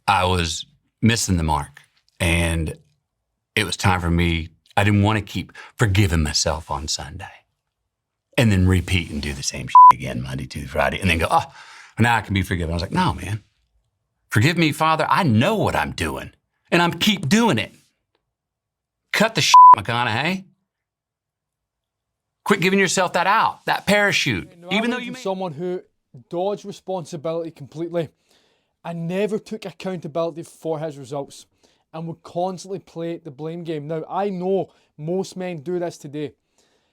I was missing the mark, and it was time for me. I didn't want to keep forgiving myself on Sunday and then repeat and do the same shit again Monday, Tuesday, Friday, and then go, oh, now I can be forgiven. I was like, no, man. Forgive me, Father. I know what I'm doing, and I'm keep doing it. Cut the shit, McConaughey. Quit giving yourself that out, that parachute. Even though you're someone who dodged responsibility completely and never took accountability for his results and would constantly play the blame game. Now, I know most men do this today,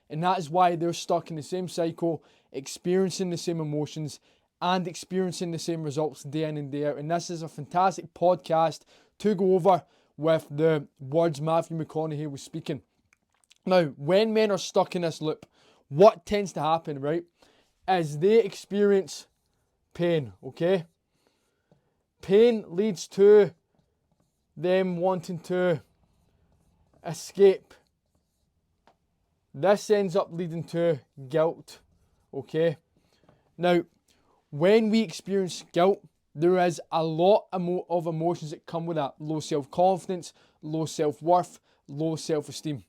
and that is why they're stuck in the same cycle, experiencing the same emotions and experiencing the same results day in and day out. And this is a fantastic podcast to go over with the words Matthew McConaughey was speaking. Now, when men are stuck in this loop, what tends to happen, right, is they experience pain, okay? Pain leads to them wanting to escape. This ends up leading to guilt, okay? Now, when we experience guilt, there is a lot of emotions that come with that. Low self-confidence, low self-worth, low self-esteem.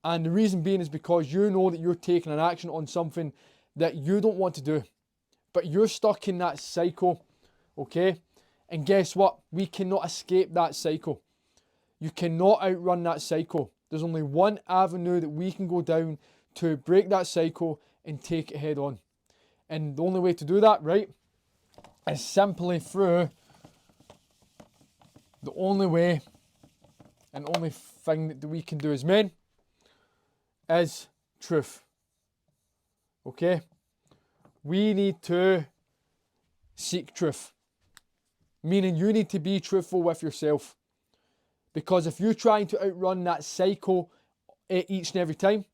And the reason being is because you know that you're taking an action on something that you don't want to do. But you're stuck in that cycle, okay? And guess what? We cannot escape that cycle. You cannot outrun that cycle. There's only one avenue that we can go down to break that cycle and take it head on. And the only way to do that, right, is simply through the only way and only thing that we can do as men is truth. Okay? We need to seek truth. Meaning you need to be truthful with yourself. Because if you're trying to outrun that cycle each and every time,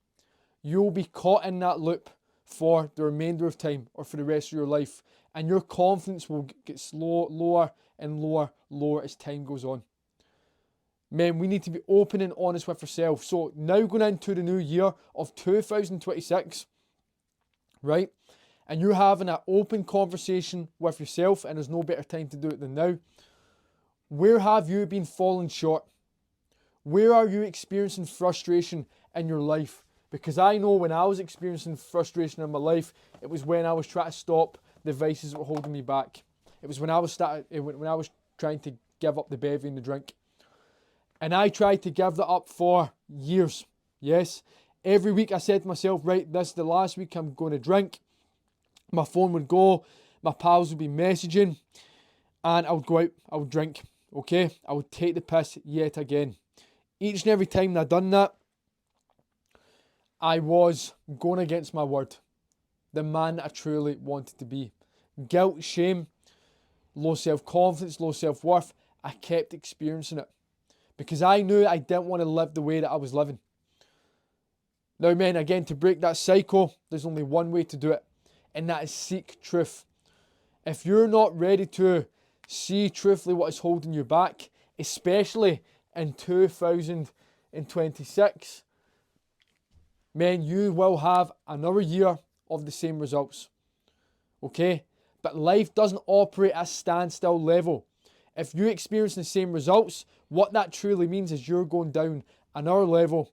you'll be caught in that loop for the remainder of time or for the rest of your life. And your confidence will get lower and lower as time goes on. Men, we need to be open and honest with ourselves. So now going into the new year of 2026, right? And you're having an open conversation with yourself, and there's no better time to do it than now. Where have you been falling short? Where are you experiencing frustration in your life? Because I know when I was experiencing frustration in my life, it was when I was trying to stop the vices that were holding me back. It was when I was trying to give up the bevy and the drink. And I tried to give that up for years. Yes. Every week I said to myself, right, this is the last week I'm going to drink. My phone would go, my pals would be messaging, and I would go out, I would drink, okay? I would take the piss yet again. Each and every time I done that, I was going against my word. The man I truly wanted to be. Guilt, shame, low self-confidence, low self-worth, I kept experiencing it. Because I knew I didn't want to live the way that I was living. Now, men, again, to break that cycle, there's only one way to do it. And that is seek truth. If you're not ready to see truthfully what is holding you back, especially in 2026, men, you will have another year of the same results. Okay? But life doesn't operate at a standstill level. If you experience the same results, what that truly means is you're going down another level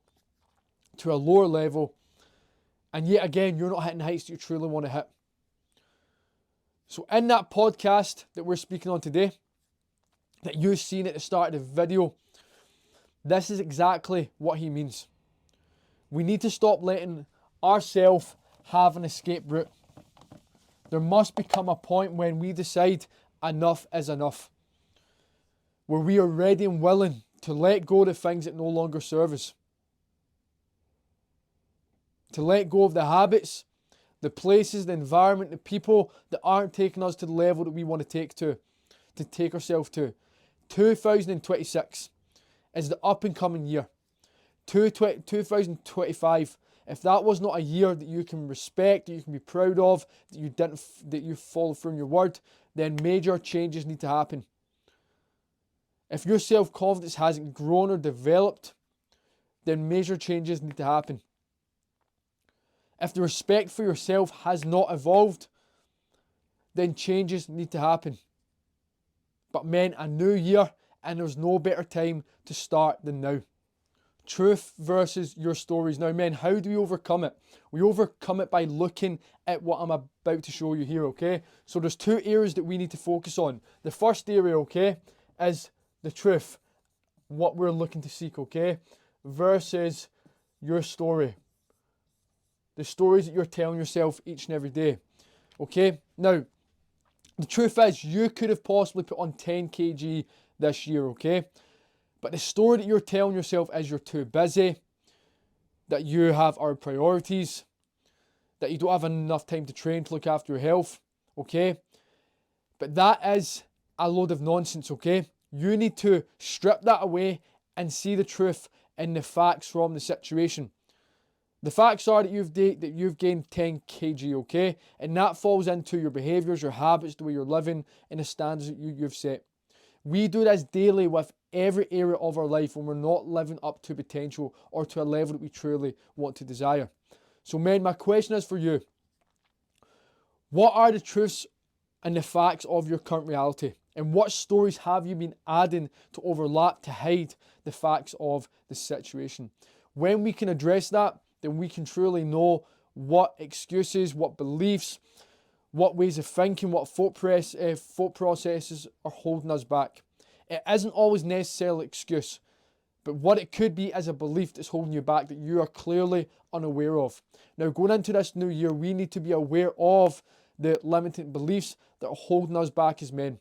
to a lower level. And yet again, you're not hitting the heights that you truly want to hit. So in that podcast that we're speaking on today, that you've seen at the start of the video, this is exactly what he means. We need to stop letting ourselves have an escape route. There must become a point when we decide enough is enough. Where we are ready and willing to let go of the things that no longer serve us. To let go of the habits, the places, the environment, the people that aren't taking us to the level that we want to take ourselves to. 2026 is the up and coming year. 2025, if that was not a year that you can respect, that you can be proud of, that you follow through in your word, then major changes need to happen. If your self-confidence hasn't grown or developed, then major changes need to happen. If the respect for yourself has not evolved, then changes need to happen. but meant a new year, and there's no better time to start than now. Truth versus your stories. Now, men, how do we overcome it? We overcome it by looking at what I'm about to show you here, okay? So there's two areas that we need to focus on. The first area, okay, is the truth, what we're looking to seek, okay, versus your story. The stories that you're telling yourself each and every day, okay? Now, the truth is, you could have possibly put on 10 kg this year, okay? But the story that you're telling yourself is you're too busy, that you have other priorities, that you don't have enough time to train to look after your health, okay? But that is a load of nonsense, okay? You need to strip that away and see the truth in the facts from the situation. The facts are that you've gained 10 kg, okay? And that falls into your behaviours, your habits, the way you're living, and the standards that you've set. We do this daily with every area of our life when we're not living up to potential or to a level that we truly want to desire. So men, my question is for you. What are the truths and the facts of your current reality? And what stories have you been adding to overlap to hide the facts of the situation? When we can address that, then we can truly know what excuses, what beliefs, what ways of thinking, what thought processes are holding us back. It isn't always necessarily an excuse, but what it could be is a belief that's holding you back that you are clearly unaware of. Now, going into this new year, we need to be aware of the limiting beliefs that are holding us back as men.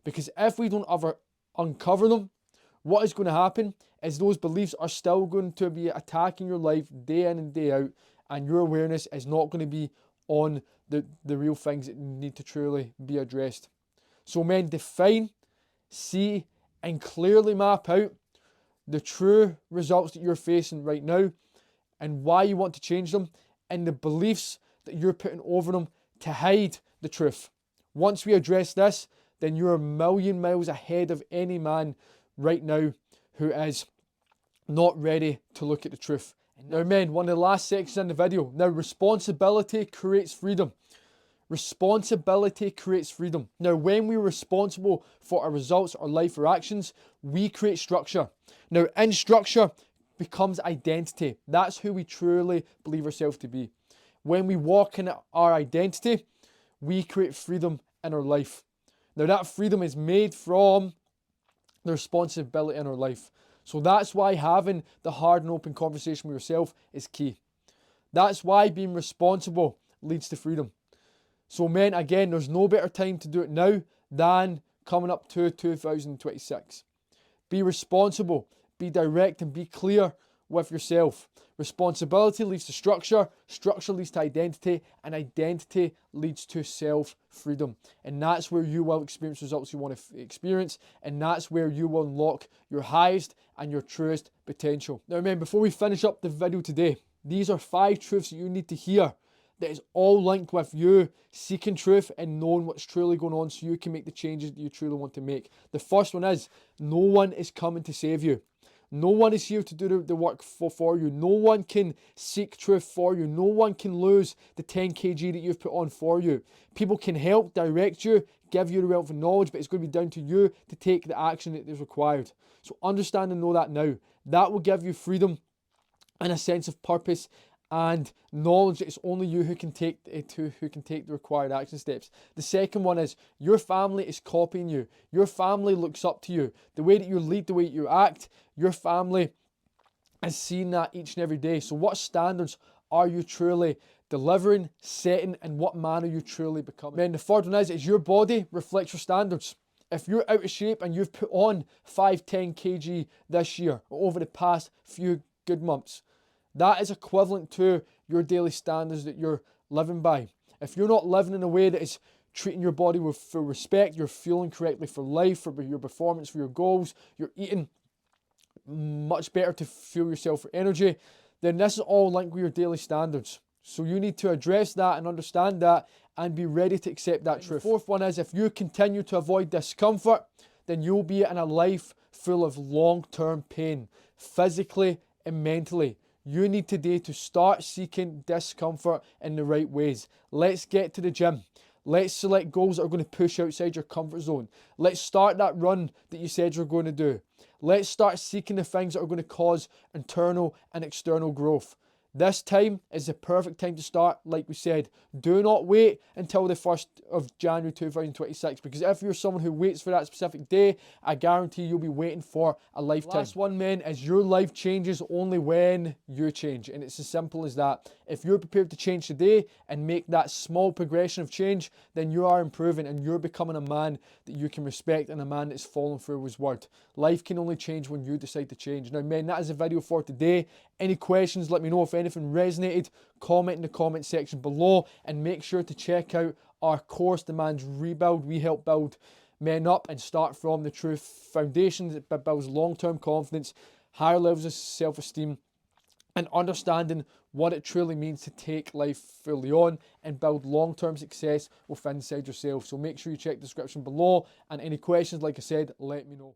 Because if we don't ever uncover them, what is going to happen is those beliefs are still going to be attacking your life day in and day out, and your awareness is not going to be on the real things that need to truly be addressed. So men, define, see, and clearly map out the true results that you're facing right now and why you want to change them, and the beliefs that you're putting over them to hide the truth. Once we address this, then you're a million miles ahead of any man right now who is not ready to look at the truth. Now men, one of the last sections in the video. Now, responsibility creates freedom. Responsibility creates freedom. Now, when we're responsible for our results, our life, our actions, we create structure. Now, in structure becomes identity. That's who we truly believe ourselves to be. When we walk in our identity, we create freedom in our life. Now, that freedom is made from the responsibility in our life. So that's why having the hard and open conversation with yourself is key. That's why being responsible leads to freedom. So men, again, there's no better time to do it now than coming up to 2026. Be responsible, be direct, and be clear with yourself. Responsibility leads to structure, structure leads to identity, and identity leads to self-freedom. And that's where you will experience results you want to experience, and that's where you will unlock your highest and your truest potential. Now, men, before we finish up the video today, these are 5 truths that you need to hear that is all linked with you seeking truth and knowing what's truly going on so you can make the changes that you truly want to make. The first one is, no one is coming to save you. No one is here to do the work for you. No one can seek truth for you. No one can lose the 10 kg that you've put on for you. People can help, direct you, give you the relevant knowledge, but it's going to be down to you to take the action that is required. So understand and know that now. That will give you freedom and a sense of purpose and knowledge that it's only you who can take the required action steps. The second one is, your family is copying you. Your family looks up to you. The way that you lead, the way that you act, your family is seeing that each and every day. So what standards are you truly delivering, setting, and what man are you truly becoming? Then the third one is your body reflects your standards. If you're out of shape and you've put on 5-10 kg this year or over the past few good months, that is equivalent to your daily standards that you're living by. If you're not living in a way that is treating your body with full respect, you're fueling correctly for life, for your performance, for your goals, you're eating much better to fuel yourself for energy, then this is all linked with your daily standards. So you need to address that and understand that and be ready to accept that truth. The fourth one is, if you continue to avoid discomfort, then you'll be in a life full of long-term pain, physically and mentally. You need today to start seeking discomfort in the right ways. Let's get to the gym. Let's select goals that are going to push outside your comfort zone. Let's start that run that you said you're going to do. Let's start seeking the things that are going to cause internal and external growth. This time is the perfect time to start, like we said. Do not wait until the 1st of January 2026, because if you're someone who waits for that specific day, I guarantee you'll be waiting for a lifetime. Last one, men, is your life changes only when you change. And it's as simple as that. If you're prepared to change today and make that small progression of change, then you are improving and you're becoming a man that you can respect and a man that's following through his word. Life can only change when you decide to change. Now, men, that is the video for today. Any questions, let me know. If anything resonated, comment in the comment section below, and make sure to check out our course, The Man's Rebuild. We help build men up and start from the true foundation that builds long-term confidence, higher levels of self-esteem, and understanding what it truly means to take life fully on and build long-term success within inside yourself. So make sure you check the description below, and any questions, like I said, let me know.